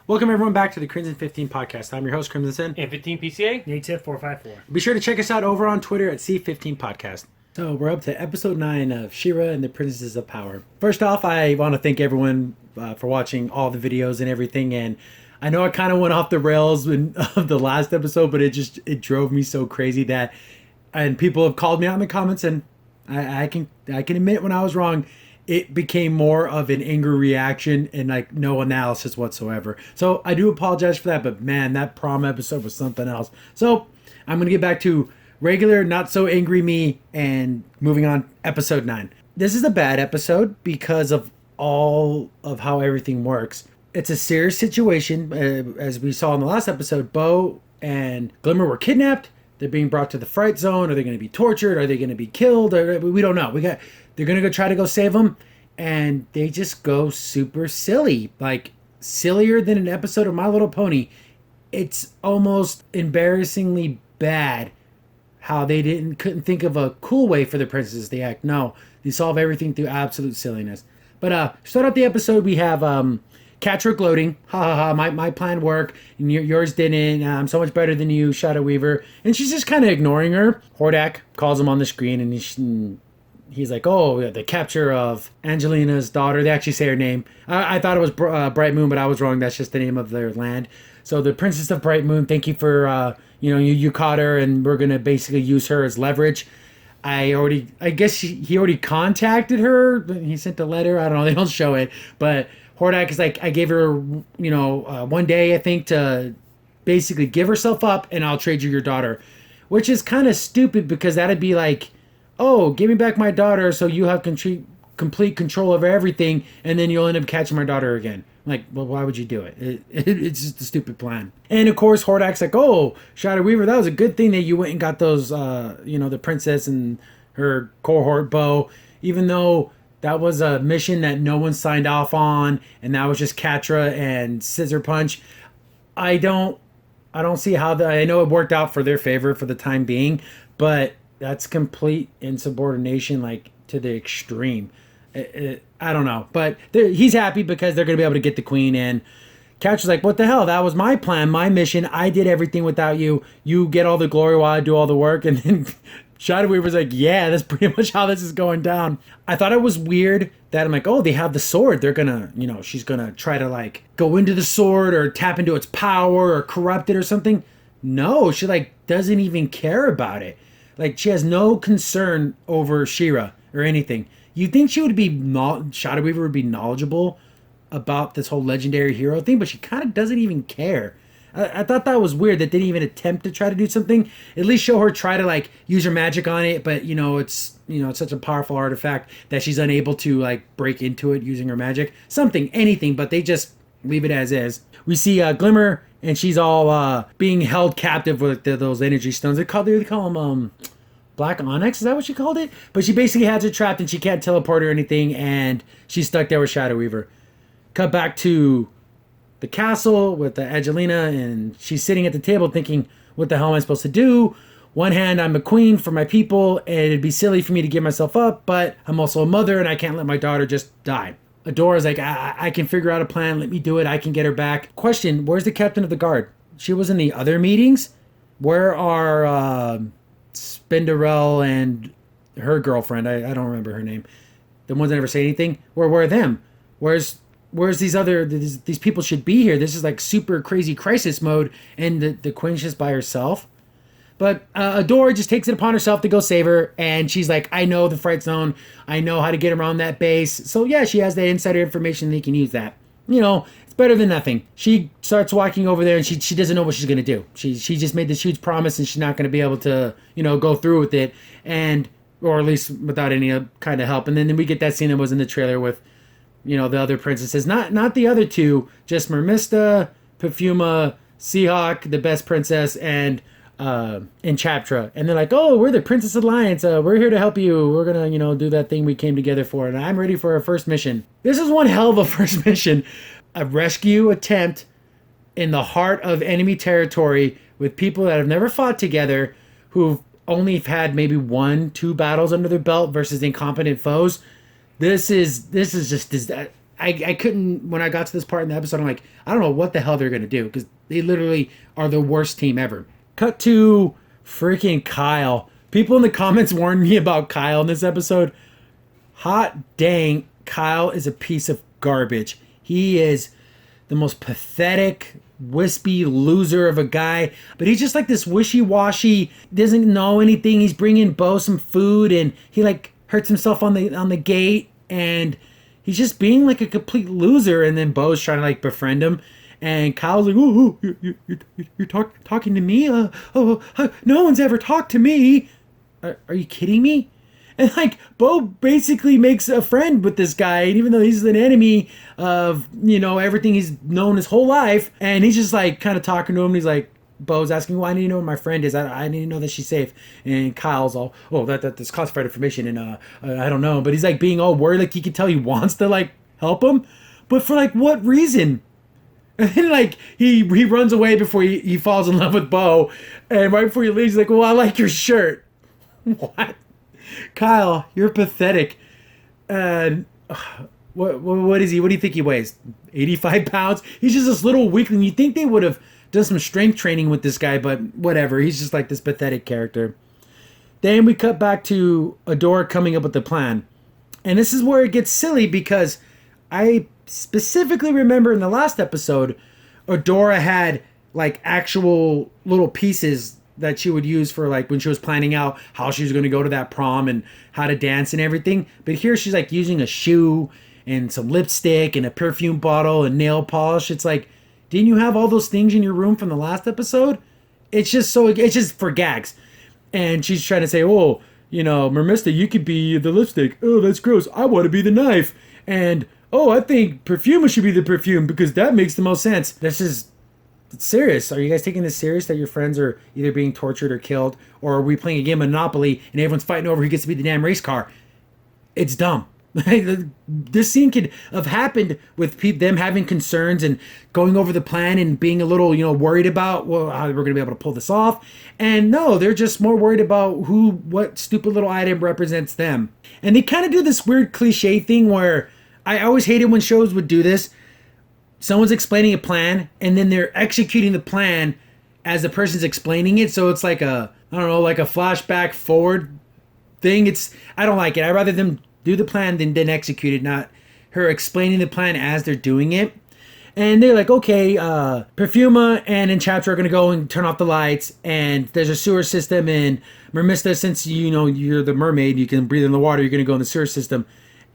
Welcome everyone back to the Crimson 15 podcast. I'm your host, Crimson Sin. And 15 PCA? Native 454. Be sure to check us out over on Twitter at C15 Podcast. So we're up to episode 9 of She-Ra and the Princesses of Power. First off, I want to thank everyone for watching all the videos and everything. And I know I kind of went off the rails of the last episode, but it drove me so crazy that, and people have called me out in the comments, and I can admit when I was wrong. It became more of an angry reaction and like no analysis whatsoever. So I do apologize for that, but man, that prom episode was something else. So I'm going to get back to regular, not so angry me and moving on. Episode 9. This is a bad episode because of all of how everything works. It's a serious situation. As we saw in the last episode, Bow and Glimmer were kidnapped. They're being brought to the fright zone. Are they going to be tortured? Are they going to be killed? We don't know. They're going to go try to go save them. And they just go super silly. Like, sillier than an episode of My Little Pony. It's almost embarrassingly bad how they couldn't think of a cool way for the princesses to act. No, they solve everything through absolute silliness. But start out the episode, we have Catra gloating. Ha ha ha, my plan worked, and yours didn't. I'm so much better than you, Shadow Weaver. And she's just kind of ignoring her. Hordak calls him on the screen, and he's like, oh, the capture of Angelina's daughter. They actually say her name. I thought it was Bright Moon, but I was wrong. That's just the name of their land. So the Princess of Bright Moon, thank you for, you caught her, and we're going to basically use her as leverage. I guess he already contacted her. He sent a letter. I don't know. They don't show it. But Hordak is like, I gave her, 1 day, I think, to basically give herself up, and I'll trade you your daughter. Which is kind of stupid because that'd be like, oh, give me back my daughter so you have complete control over everything, and then you'll end up catching my daughter again. Like, well, why would you do it? It's just a stupid plan. And, of course, Hordak's like, oh, Shadow Weaver, that was a good thing that you went and got those, the princess and her cohort Bow, even though that was a mission that no one signed off on, and that was just Catra and Scissor Punch. I don't see how I know it worked out for their favor for the time being, but that's complete insubordination, like, to the extreme. I don't know. But he's happy because they're going to be able to get the queen in. Catra's like, what the hell? That was my plan, my mission. I did everything without you. You get all the glory while I do all the work. And then Shadow Weaver's like, yeah, that's pretty much how this is going down. I thought it was weird that I'm like, oh, they have the sword. They're going to, she's going to try to, like, go into the sword or tap into its power or corrupt it or something. No, she, like, doesn't even care about it. Like, she has no concern over She-Ra or anything. You'd think she would be, Shadow Weaver would be knowledgeable about this whole legendary hero thing, but she kind of doesn't even care. I thought that was weird that they didn't even attempt to try to do something. At least show her try to, like, use her magic on it, but, it's such a powerful artifact that she's unable to, like, break into it using her magic. Something, anything, but they just leave it as is. We see Glimmer, and she's all being held captive with those energy stones. They call them Black Onyx. Is that what she called it? But she basically has it trapped, and she can't teleport or anything, and she's stuck there with Shadow Weaver. Cut back to the castle with the Angelina, and she's sitting at the table thinking, what the hell am I supposed to do? One hand, I'm a queen for my people, and it'd be silly for me to give myself up, but I'm also a mother, and I can't let my daughter just die. Adora's like, I can figure out a plan. Let me do it. I can get her back. Question, where's the captain of the guard? She was in the other meetings? Where are Spinderella and her girlfriend? I don't remember her name. The ones that never say anything? Where are them? Where's these people should be here? This is like super crazy crisis mode, and the queen's just by herself. But Adora just takes it upon herself to go save her, and she's like, I know the fright zone. I know how to get around that base. So yeah, she has that insider information, they can use that. It's better than nothing. She starts walking over there, and she doesn't know what she's going to do. She just made this huge promise, and she's not going to be able to, go through with it, or at least without any kind of help. And then we get that scene that was in the trailer with, the other princesses. Not the other two, just Mermista, Perfuma, Seahawk, the best princess, and Chaptra. And they're like, oh, we're the Princess Alliance. We're here to help you. We're going to, do that thing we came together for. And I'm ready for our first mission. This is one hell of a first mission. A rescue attempt in the heart of enemy territory with people that have never fought together, who've only had maybe 1-2 battles under their belt versus incompetent foes. This is just this. I couldn't when I got to this part in the episode. I'm like, I don't know what the hell they're gonna do because they literally are the worst team ever. Cut to freaking Kyle. People in the comments warned me about Kyle in this episode. Hot dang, Kyle is a piece of garbage. He is the most pathetic, wispy loser of a guy. But he's just like this wishy-washy, doesn't know anything. He's bringing Bo some food and he like hurts himself on the gate and he's just being like a complete loser. And then Bo's trying to like befriend him. And Kyle's like, oh, you're talking to me? No one's ever talked to me. Are you kidding me? And like Bo basically makes a friend with this guy, and even though he's an enemy of everything he's known his whole life, and he's just like kind of talking to him. And he's like, Bo's asking, "Well, I need to know where my friend is. I need to know that she's safe." And Kyle's all, "Oh, that's classified information, and I don't know." But he's like being all worried, like he can tell he wants to like help him, but for like what reason? And then like he runs away before he falls in love with Bo, and right before he leaves, he's like, "Well, I like your shirt." What? Kyle, you're pathetic. And what is he? What do you think he weighs? 85 pounds? He's just this little weakling. You think they would have done some strength training with this guy, but whatever. He's just like this pathetic character. Then we cut back to Adora coming up with the plan. And this is where it gets silly because I specifically remember in the last episode, Adora had like actual little pieces that she would use for like when she was planning out how she was going to go to that prom and how to dance and everything. But here she's like using a shoe and some lipstick and a perfume bottle and nail polish. It's like, didn't you have all those things in your room from the last episode? It's just for gags. And she's trying to say, oh, Mermista, you could be the lipstick. Oh, that's gross. I want to be the knife. And, oh, I think Perfuma should be the perfume because that makes the most sense. This is serious. Are you guys taking this serious that your friends are either being tortured or killed? Or are we playing a game of Monopoly and everyone's fighting over who gets to be the damn race car? It's dumb. This scene could have happened with them having concerns and going over the plan and being a little, worried about, well, how we're going to be able to pull this off. And no, they're just more worried about what stupid little item represents them. And they kind of do this weird cliche thing where I always hated when shows would do this. Someone's explaining a plan and then they're executing the plan as the person's explaining it. So it's like a flashback forward thing. I don't like it. I'd rather them do the plan than execute it, not her explaining the plan as they're doing it. And they're like, okay, Perfuma and Enchapter are going to go and turn off the lights. And there's a sewer system. And Mermista, since you're the mermaid, you can breathe in the water, you're going to go in the sewer system.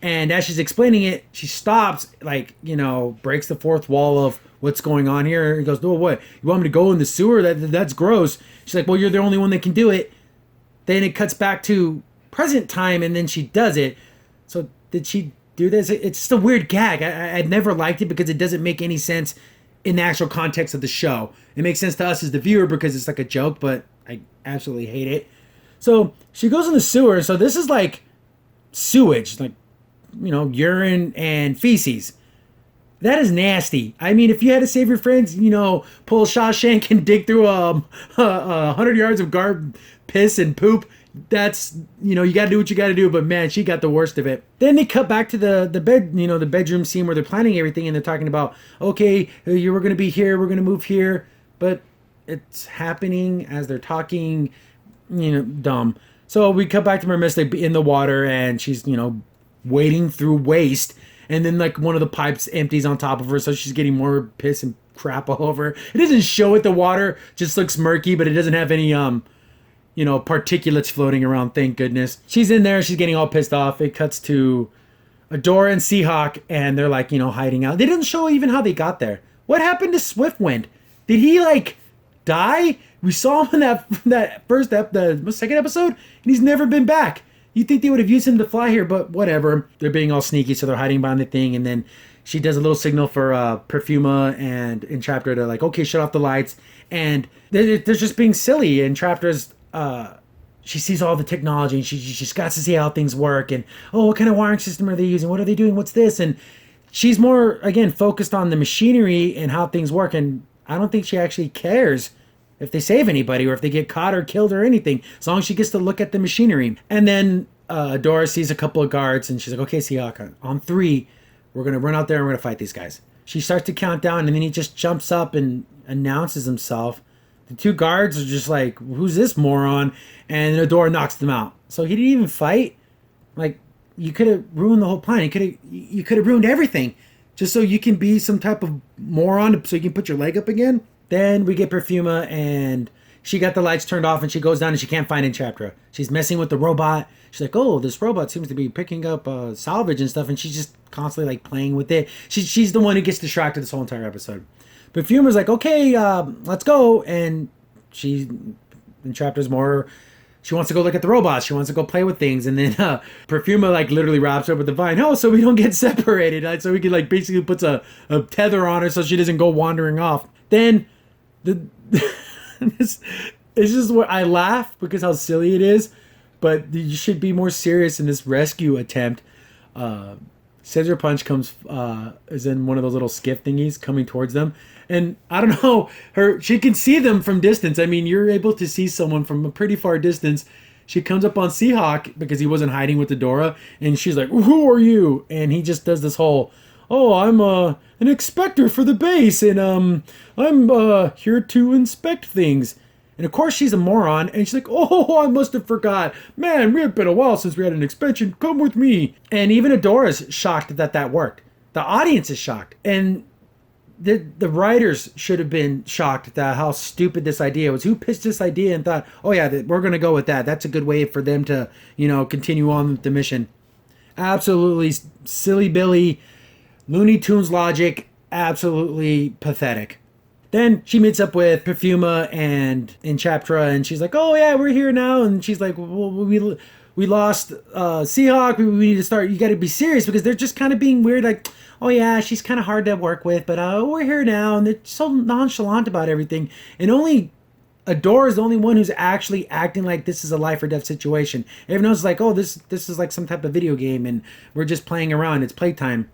And as she's explaining it, she stops, breaks the fourth wall of what's going on here. And goes, no, what? You want me to go in the sewer? That's gross. She's like, well, you're the only one that can do it. Then it cuts back to present time, and then she does it. So did she do this? It's just a weird gag. I'd never liked it because it doesn't make any sense in the actual context of the show. It makes sense to us as the viewer because it's like a joke, but I absolutely hate it. So she goes in the sewer. So this is like sewage, like, urine and feces. That is nasty. I mean, if you had to save your friends, pull Shawshank and dig through 100 yards of piss and poop, that's, you got to do what you got to do. But man, she got the worst of it. Then they cut back to the bed, the bedroom scene where they're planning everything and they're talking about, okay, we're going to be here, we're going to move here. But it's happening as they're talking, dumb. So we cut back to Mermista in the water and she's, wading through waste, and then like one of the pipes empties on top of her, so she's getting more piss and crap all over. It doesn't show it. The water just looks murky, but it doesn't have any particulates floating around, thank goodness. She's in there, she's getting all pissed off. It cuts to Adora and Seahawk, and they're like, hiding out. They didn't show even how they got there. What happened to Swiftwind? Did he like die? We saw him in the second episode, and he's never been back. You'd think they would have used him to fly here, but whatever. They're being all sneaky, so they're hiding behind the thing. And then she does a little signal for Perfuma and Entraptor to like, okay, shut off the lights. And they're just being silly. Entraptor's, she sees all the technology and she's got to see how things work. And, oh, what kind of wiring system are they using? What are they doing? What's this? And she's more, again, focused on the machinery and how things work. And I don't think she actually cares if they save anybody or if they get caught or killed or anything, as long as she gets to look at the machinery. And then Adora sees a couple of guards and she's like, okay, Seahawk, on three, we're going to run out there and we're going to fight these guys. She starts to count down and then he just jumps up and announces himself. The two guards are just like, who's this moron? And Adora knocks them out. So he didn't even fight. Like, you could have ruined the whole plan. You could have ruined everything just so you can be some type of moron so you can put your leg up again. Then we get Perfuma and she got the lights turned off and she goes down and she can't find Entrapta. She's messing with the robot. She's like, oh, this robot seems to be picking up salvage and stuff, and she's just constantly like playing with it. She's the one who gets distracted this whole entire episode. Perfuma's like, okay, let's go, and Entrapta's more. She wants to go look at the robots. She wants to go play with things, and then Perfuma like literally wraps her with the vine. Oh, so we don't get separated. Right? So we can like basically puts a tether on her so she doesn't go wandering off. Then it's just where I laugh because how silly it is. But you should be more serious in this rescue attempt. Scissor Punch is in one of those little skiff thingies coming towards them. And I don't know, she can see them from distance. I mean, you're able to see someone from a pretty far distance. She comes up on Seahawk because he wasn't hiding with Adora. And she's like, who are you? And he just does this whole, oh, I'm an inspector for the base. And I'm here to inspect things. And of course she's a moron, and she's like, oh, I must have forgot. Man, it's been a while since we had an expansion. Come with me. And even Adora's shocked that worked. The audience is shocked. And the writers should have been shocked at how stupid this idea was. Who pitched this idea and thought, oh yeah, we're going to go with that. That's a good way for them to, continue on with the mission. Absolutely silly Billy, Looney Tunes logic, absolutely pathetic. Then she meets up with Perfuma and Entrapta, and she's like, oh yeah, we're here now. And she's like, well, we lost Seahawk. We need to start. You got to be serious because they're just kind of being weird. Like, oh yeah, she's kind of hard to work with, but we're here now. And they're so nonchalant about everything. And only Adora is the only one who's actually acting like this is a life or death situation. Everyone else is like, oh, this is like some type of video game, and we're just playing around. It's playtime.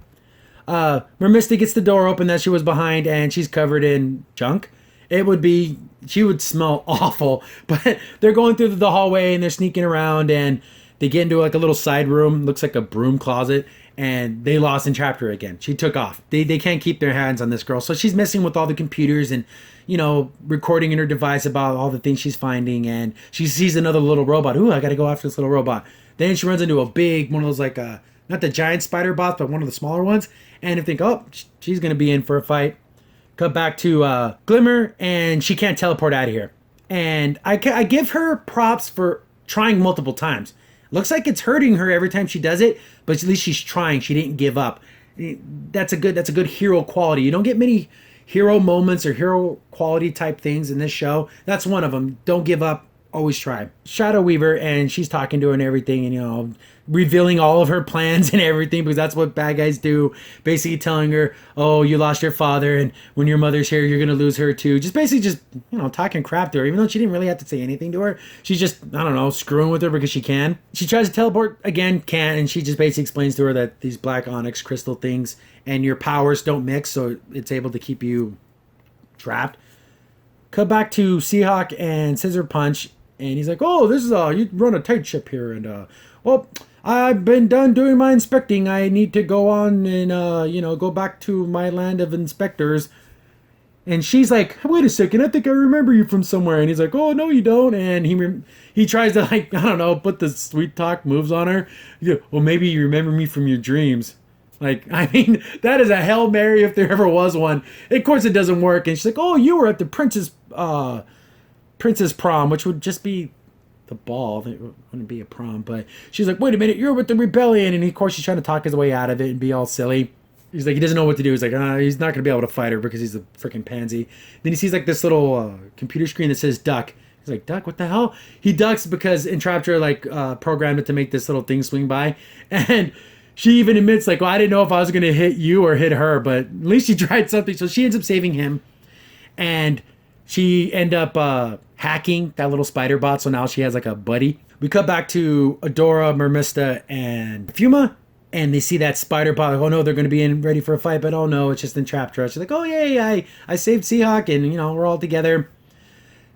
Mermista gets the door open that she was behind, and she's covered in junk. She would smell awful, but they're going through the hallway and they're sneaking around, and they get into like a little side room, looks like a broom closet, and they lost Entrapta again. She took off. They can't keep their hands on this girl, so she's messing with all the computers and, recording in her device about all the things she's finding, and she sees another little robot. Ooh, I gotta go after this little robot. Then she runs into a big, one of those like, not the giant spider bots, but one of the smaller ones. And I think, oh, she's going to be in for a fight. Cut back to Glimmer, and she can't teleport out of here. And I give her props for trying multiple times. Looks like it's hurting her every time she does it, but at least she's trying. She didn't give up. That's a good hero quality. You don't get many hero moments or hero quality type things in this show. That's one of them. Don't give up. Always try. Shadow Weaver, and she's talking to her and everything, and revealing all of her plans and everything, because that's what bad guys do. Basically telling her, oh, you lost your father, and when your mother's here, you're gonna lose her too. Just basically talking crap to her, even though she didn't really have to say anything to her. She's just, I don't know, screwing with her because she can. She tries to teleport again, can't, and she just basically explains to her that these black onyx crystal things and your powers don't mix, so it's able to keep you trapped. Cut back to Seahawk and Scissor Punch. And he's like, oh, this is you run a tight ship here. And, well, I've been done doing my inspecting. I need to go on and, go back to my land of inspectors. And she's like, wait a second, I think I remember you from somewhere. And he's like, oh, no, you don't. And he tries to, like, I don't know, put the sweet talk moves on her. Well, maybe you remember me from your dreams. Like, I mean, that is a Hail Mary if there ever was one. Of course it doesn't work. And she's like, oh, you were at the Princess Prom, which would just be the ball. It wouldn't be a prom, but she's like, wait a minute, you're with the rebellion. And of course she's trying to talk his way out of it and be all silly. He's like, he doesn't know what to do. He's like, he's not going to be able to fight her because he's a freaking pansy. Then he sees like this little computer screen that says duck. He's like, duck, what the hell? He ducks because Entrapta programmed it to make this little thing swing by. And she even admits like, well, I didn't know if I was going to hit you or hit her, but at least she tried something. So she ends up saving him. And she end up hacking that little spider bot, so now she has like a buddy. We cut back to Adora, Mermista, and Perfuma, and they see that spider bot. Like, oh no, they're going to be ready for a fight, but oh no, it's just Entrapta. She's like, oh yay, I saved Seahawk, and we're all together.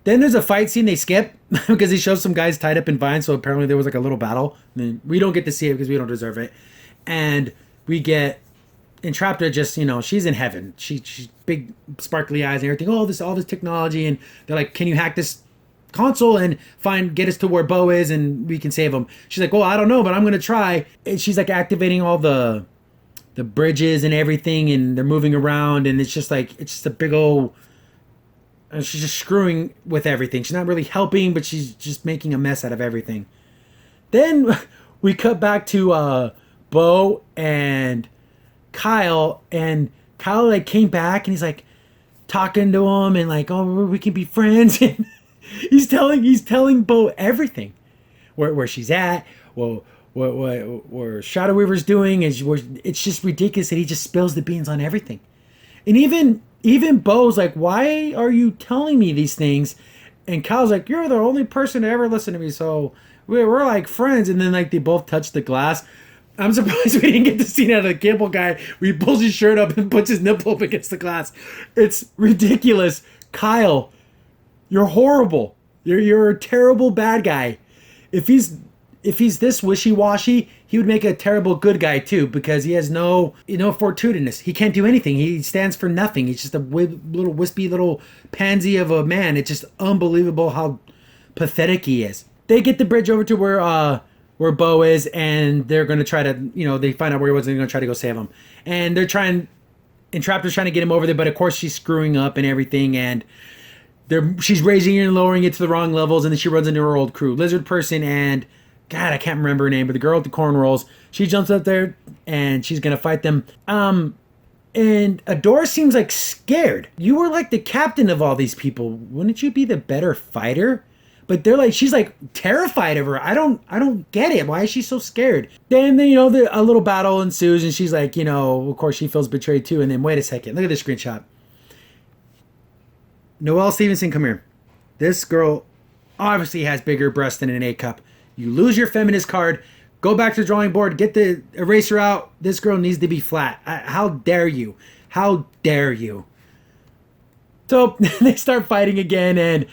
Then there's a fight scene they skip because he shows some guys tied up in vines. So apparently there was like a little battle. I mean, we don't get to see it because we don't deserve it. And we get Entrapta just, she's in heaven. She's big sparkly eyes and everything. Oh, all this technology. And they're like, can you hack this console and get us to where Bo is and we can save him? She's like, well, I don't know, but I'm going to try. And she's like activating all the bridges and everything, and they're moving around, and it's just a big old, and she's just screwing with everything. She's not really helping, but she's just making a mess out of everything. Then we cut back to Bo and Kyle, and Kyle like came back and he's like talking to him and like, oh, we can be friends. And he's telling Bo everything, where she's at, well, what Shadow Weaver's doing is, it's just ridiculous that he just spills the beans on everything. And even Bo's like, why are you telling me these things? And Kyle's like, you're the only person to ever listen to me, so we're like friends. And then like they both touch the glass. I'm surprised we didn't get the scene out of the cable guy where he pulls his shirt up and puts his nipple up against the glass. It's ridiculous. Kyle, you're horrible. You're a terrible bad guy. If he's this wishy-washy, he would make a terrible good guy too, because he has no fortitudeness. He can't do anything. He stands for nothing. He's just a little wispy little pansy of a man. It's just unbelievable how pathetic he is. They get the bridge over to where Bo is, and they're going to try to, they find out where he was, and they're going to try to go save him. And Entrapta's trying to get him over there, but of course she's screwing up and everything, and she's raising it and lowering it to the wrong levels, and then she runs into her old crew. Lizard Person and, God, I can't remember her name, but the girl with the cornrows, she jumps up there, and she's going to fight them. And Adora seems like scared. You were like the captain of all these people. Wouldn't you be the better fighter? But she's like terrified of her. I don't get it. Why is she so scared? Then a little battle ensues, and she's like, of course she feels betrayed too. And then wait a second, look at this screenshot. Noelle Stevenson, come here. This girl obviously has bigger breasts than an A cup. You lose your feminist card. Go back to the drawing board. Get the eraser out. This girl needs to be flat. How dare you? How dare you? So they start fighting again, and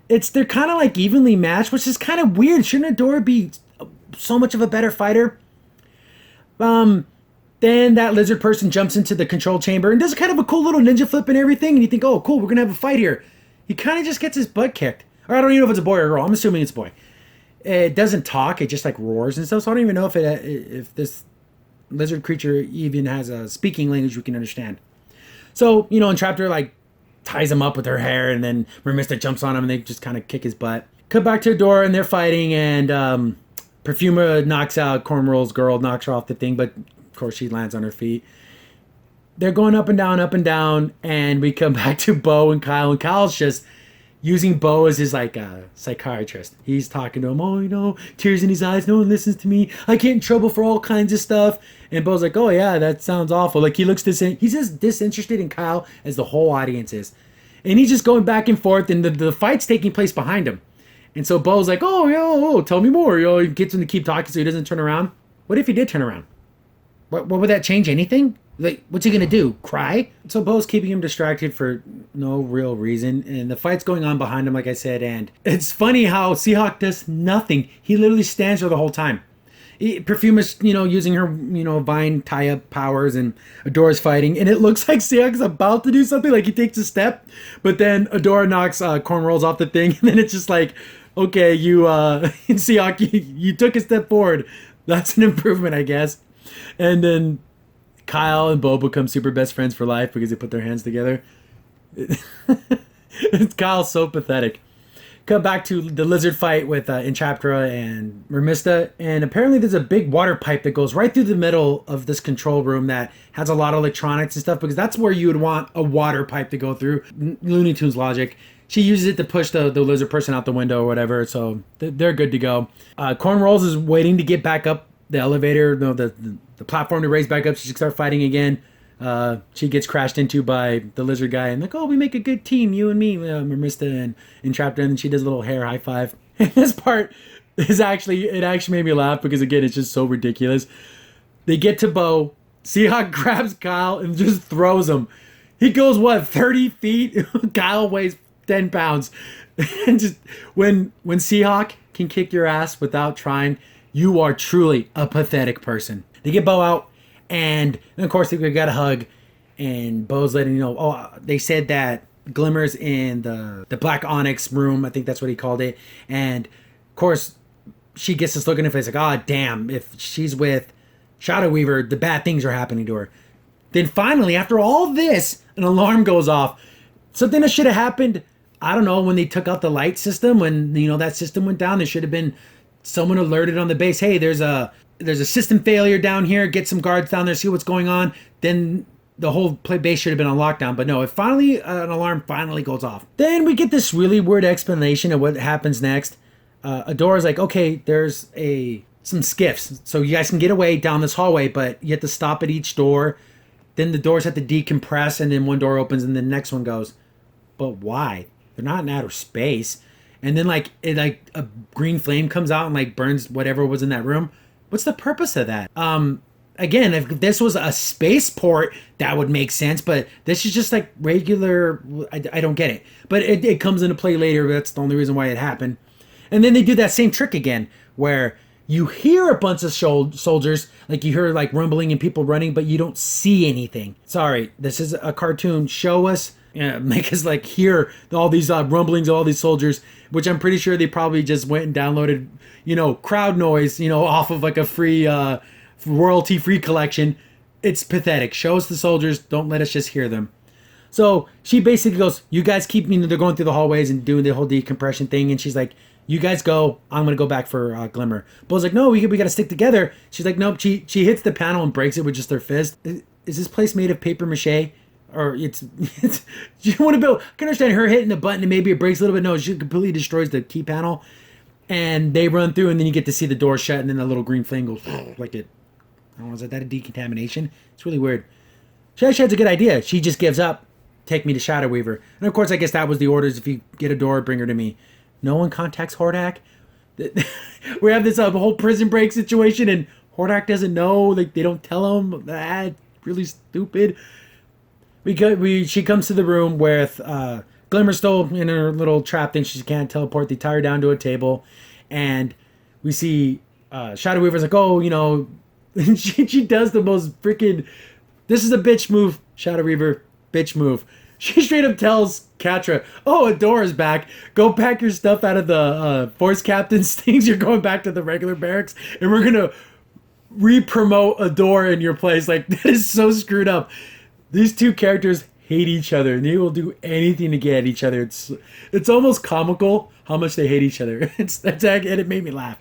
they're kind of like evenly matched, which is kind of weird. Shouldn't Adora be so much of a better fighter? Then that lizard person jumps into the control chamber and does kind of a cool little ninja flip and everything. And you think, oh, cool, we're going to have a fight here. He kind of just gets his butt kicked. Or I don't even know if it's a boy or a girl. I'm assuming it's a boy. It doesn't talk. It just like roars and stuff. So I don't even know if this lizard creature even has a speaking language we can understand. So, Entrapta like ties him up with her hair, and then Mermista jumps on him, and they just kind of kick his butt. Cut back to Adora, and they're fighting, and Perfuma knocks out Cornrow's girl, knocks her off the thing, but of course she lands on her feet. They're going up and down, and we come back to Bo and Kyle's just using Bo as his like psychiatrist. He's talking to him, oh, tears in his eyes, no one listens to me, I get in trouble for all kinds of stuff. And Bo's like, oh yeah, that sounds awful. Like he's as disinterested in Kyle as the whole audience is. And he's just going back and forth, and the fight's taking place behind him. And so Bo's like, oh, tell me more. He gets him to keep talking so he doesn't turn around. What if he did turn around? What would that change anything? Like, what's he gonna do? Cry? So Bo's keeping him distracted for no real reason, and the fight's going on behind him, like I said. And it's funny how Seahawk does nothing. He literally stands there the whole time. Perfuma's, using her, vine tie-up powers, and Adora's fighting, and it looks like Seahawk's about to do something, like he takes a step, but then Adora knocks Cornrolls off the thing, and then it's just like, okay, Seahawk, you took a step forward. That's an improvement, I guess. And then Kyle and Bo become super best friends for life because they put their hands together. Kyle's so pathetic. Cut back to the lizard fight with Entrapta and Mermista, and apparently there's a big water pipe that goes right through the middle of this control room that has a lot of electronics and stuff, because that's where you would want a water pipe to go through. Looney Tunes logic. She uses it to push the lizard person out the window or whatever, so they're good to go. Cornrolls is waiting to get back up the elevator, the platform to raise back up so she can start fighting again. She gets crashed into by the lizard guy, and like, oh, we make a good team, you and me, Mermista and Entrapta, and then she does a little hair high five. And this part is actually made me laugh because, again, it's just so ridiculous. They get to Bo, Seahawk grabs Kyle and just throws him. He goes, 30 feet? Kyle weighs 10 pounds. And just when Seahawk can kick your ass without trying, you are truly a pathetic person. They get Bo out, and of course they got a hug, and Bo's letting you know, oh, they said that Glimmer's in the Black Onyx room, I think that's what he called it, and of course she gets this look in her face like, oh damn, if she's with Shadow Weaver, the bad things are happening to her. Then finally, after all this, an alarm goes off. Something that should have happened, I don't know, when they took out the light system, when that system went down, there should have been someone alerted on the base, hey, there's a system failure down here, get some guards down there, see what's going on. Then the whole base should have been on lockdown. But no, an alarm finally goes off. Then we get this really weird explanation of what happens next. Adora's like, okay, there's some skiffs, so you guys can get away down this hallway, but you have to stop at each door. Then the doors have to decompress, and then one door opens, and the next one goes. But why? They're not in outer space. And then a green flame comes out and burns whatever was in that room. What's the purpose of that? Again, if this was a spaceport, that would make sense. But this is just regular. I don't get it. But it comes into play later. That's the only reason why it happened. And then they do that same trick again, where you hear a bunch of soldiers, you hear rumbling and people running, but you don't see anything. Sorry, this is a cartoon. Show us. Make us hear all these rumblings of all these soldiers, which I'm pretty sure they probably just went and downloaded, crowd noise, off of a free, royalty-free collection. It's pathetic. Show us the soldiers. Don't let us just hear them. So she basically goes, you guys keep, they're going through the hallways and doing the whole decompression thing. And she's like, you guys go. I'm going to go back for Glimmer. Bo's like, no, we got to stick together. She's like, nope. She hits the panel and breaks it with just her fist. Is this place made of paper mache? Or it's you want to build, I can understand her hitting the button and maybe it breaks a little bit. No, she completely destroys the key panel, and they run through, and then you get to see the door shut, and then the little green flame goes like it. I don't know, is that a decontamination? It's really weird. She actually has a good idea. She just gives up. Take me to Shadow Weaver. And of course, I guess that was the orders. If you get a door, bring her to me. No one contacts Hordak. We have this whole prison break situation, and Hordak doesn't know. They don't tell him. That's really stupid. She comes to the room with Glimmer still in her little trap thing. She can't teleport. They tie her down to a table, and we see Shadow Weaver's like, oh, and she does the most freaking, this is a bitch move, Shadow Weaver, bitch move. She straight up tells Catra, oh, Adora's back. Go pack your stuff out of the Force Captain's things. You're going back to the regular barracks, and we're going to re-promote Adora in your place. That is so screwed up. These two characters hate each other, and they will do anything to get at each other. It's almost comical how much they hate each other. And it made me laugh.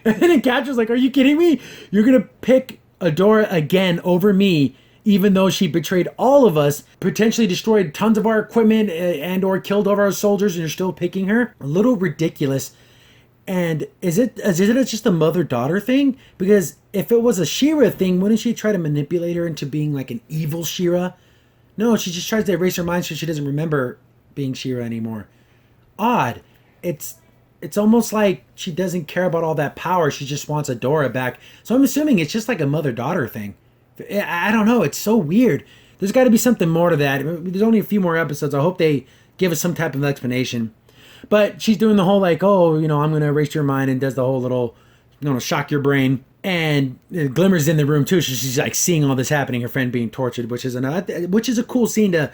And then Catra's like, are you kidding me? You're going to pick Adora again over me, even though she betrayed all of us, potentially destroyed tons of our equipment and or killed all of our soldiers, and you're still picking her? A little ridiculous. And is it just a mother-daughter thing? Because if it was a She-Ra thing, wouldn't she try to manipulate her into being an evil She-Ra? No, she just tries to erase her mind so she doesn't remember being She-Ra anymore. Odd. It's almost like she doesn't care about all that power. She just wants Adora back. So I'm assuming it's just a mother-daughter thing. I don't know. It's so weird. There's got to be something more to that. There's only a few more episodes. I hope they give us some type of explanation. But she's doing the whole I'm going to erase your mind, and does the whole little, shock your brain. And Glimmer's in the room too. So she's seeing all this happening, her friend being tortured, which is a cool scene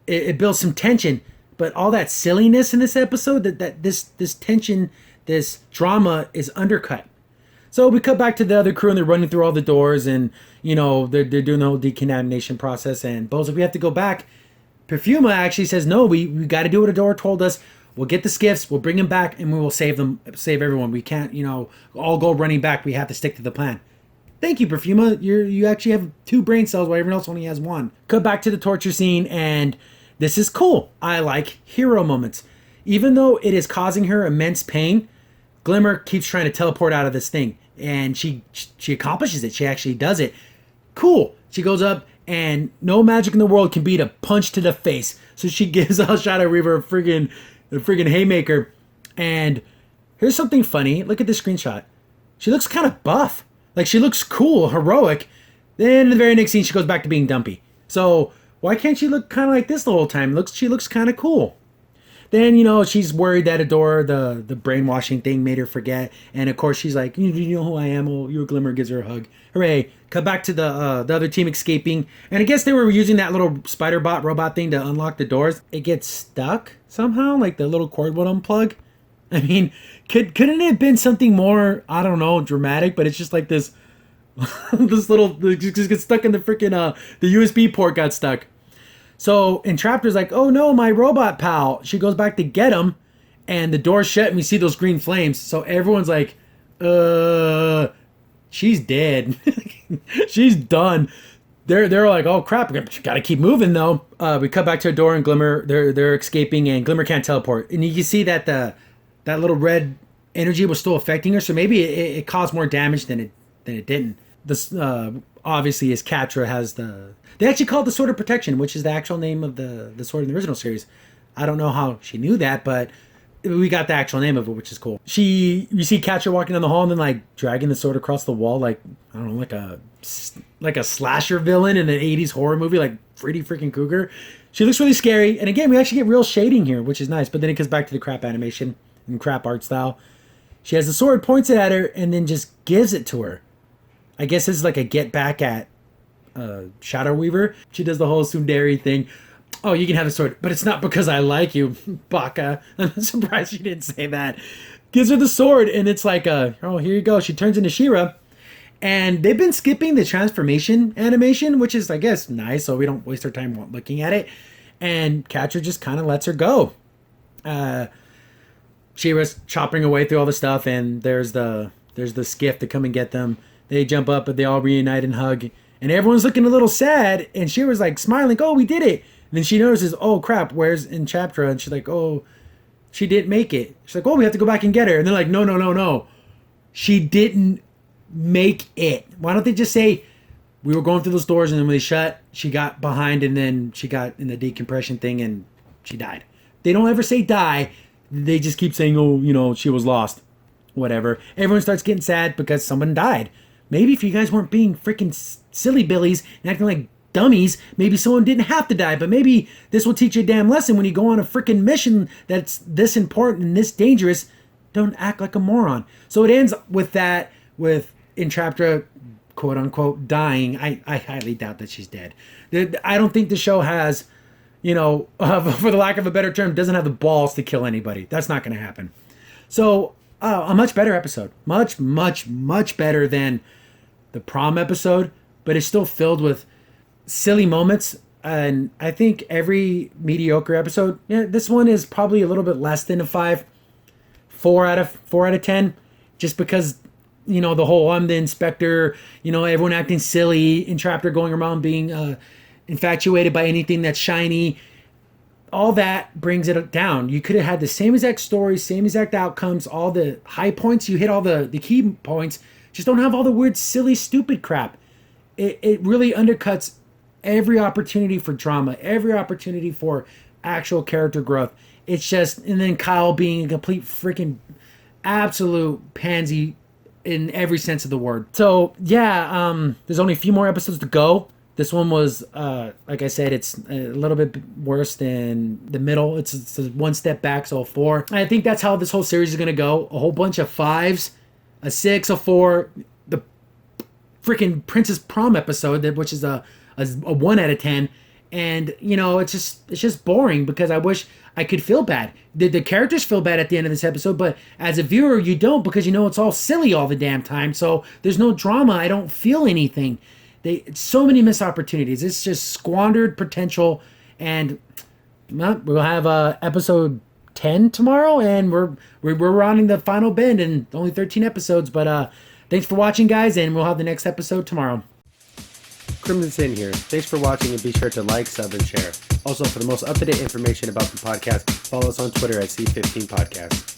it builds some tension. But all that silliness in this episode, this tension, this drama is undercut. So we cut back to the other crew, and they're running through all the doors, and they're doing the whole decontamination process. And Bo's like, we have to go back. Perfuma actually says, no, we got to do what Adora told us. We'll get the skiffs, we'll bring them back, and we will save everyone. We can't, all go running back. We have to stick to the plan. Thank you, Perfuma. You actually have 2 brain cells while everyone else only has 1. Cut back to the torture scene, and this is cool. I like hero moments. Even though it is causing her immense pain, Glimmer keeps trying to teleport out of this thing, and she accomplishes it. She actually does it. Cool. She goes up, and no magic in the world can beat a punch to the face. So she gives Shadow Weaver a friggin' haymaker. And here's something funny. Look at this screenshot. She looks kind of buff. She looks cool, heroic. Then in the very next scene, she goes back to being dumpy. So why can't she look kind of like this the whole time? She looks kind of cool. Then, she's worried that Adora, the brainwashing thing made her forget. And of course, she's like, you know who I am? Oh, you're Glimmer, gives her a hug. Hooray. Cut back to the other team escaping. And I guess they were using that little spider bot robot thing to unlock the doors. It gets stuck somehow, like the little cord would unplug. I mean, couldn't it have been something more, I don't know, dramatic? But it's just like this, this little, just gets stuck in the freaking, the USB port got stuck. So Entraptor's like, oh no, my robot pal. She goes back to get him, and the door's shut, and we see those green flames. So everyone's like, she's dead. She's done. They're like, oh crap, we gotta keep moving though. We cut back to Adora and Glimmer. They're escaping, and Glimmer can't teleport. And you can see that that little red energy was still affecting her. So maybe it caused more damage than it didn't. This obviously is Catra has they actually call it the Sword of Protection, which is the actual name of the sword in the original series. I don't know how she knew that, but we got the actual name of it, which is cool. You see Catra walking down the hall and then like dragging the sword across the wall, like, I don't know, like a slasher villain in an 80s horror movie, like Freddy freaking Krueger. She looks really scary. And again, we actually get real shading here, which is nice. But then it comes back to the crap animation and crap art style. She has the sword, points it at her, and then just gives it to her. I guess this is like a get back at Shadow Weaver. She does the whole tsundere thing. Oh, you can have the sword, but it's not because I like you, Baka. I'm surprised she didn't say that. Gives her the sword, and it's like, oh, here you go. She turns into She-Ra. And they've been skipping the transformation animation, which is, I guess, nice, so we don't waste our time looking at it. And Catra just kind of lets her go. She-Ra's chopping away through all the stuff, and there's the skiff to come and get them. They jump up, but they all reunite and hug. And everyone's looking a little sad, and She-Ra's like smiling, oh, we did it. And then she notices, oh, crap, where's Entraptor? And she's like, oh, she didn't make it. She's like, oh, we have to go back and get her. And they're like, no. She didn't make it. Why don't they just say, we were going through those doors, and then when they shut, she got behind, and then she got in the decompression thing, and she died. They don't ever say die. They just keep saying, oh, she was lost. Whatever. Everyone starts getting sad because someone died. Maybe if you guys weren't being freaking silly billies and acting like dummies, maybe someone didn't have to die. But maybe this will teach you a damn lesson when you go on a freaking mission that's this important and this dangerous. Don't act like a moron. So it ends with that, with Entraptor, quote unquote, dying. I highly doubt that she's dead. I don't think the show has, for the lack of a better term, doesn't have the balls to kill anybody. That's not going to happen. So a much better episode. Much, much, much better than the prom episode, but it's still filled with silly moments. And I think every mediocre episode, this one is probably a little bit less than a 5. 4 out of 10, just because, the whole I'm the inspector, everyone acting silly, Entraptor going around being infatuated by anything that's shiny. All that brings it down. You could have had the same exact story, same exact outcomes, all the high points. You hit all the key points. Just don't have all the weird, silly, stupid crap. It really undercuts every opportunity for drama, every opportunity for actual character growth. It's just, and then Kyle being a complete freaking absolute pansy in every sense of the word. So yeah, there's only a few more episodes to go. This one was, like I said, it's a little bit worse than the middle. It's one step back, so a 4. I think that's how this whole series is going to go. A whole bunch of 5s, a 6, a 4, the freaking Princess Prom episode, which is a 1 out of 10. And, it's just boring because I wish I could feel bad. The characters feel bad at the end of this episode, but as a viewer, you don't, because it's all silly all the damn time. So there's no drama. I don't feel anything. So many missed opportunities. It's just squandered potential. And we'll have episode 10 tomorrow, and we're rounding the final bend, and only 13 episodes. But thanks for watching, guys, and we'll have the next episode tomorrow. Crimson Sin here. Thanks for watching, and be sure to like, sub, and share. Also, for the most up-to-date information about the podcast, follow us on Twitter at C15 Podcast.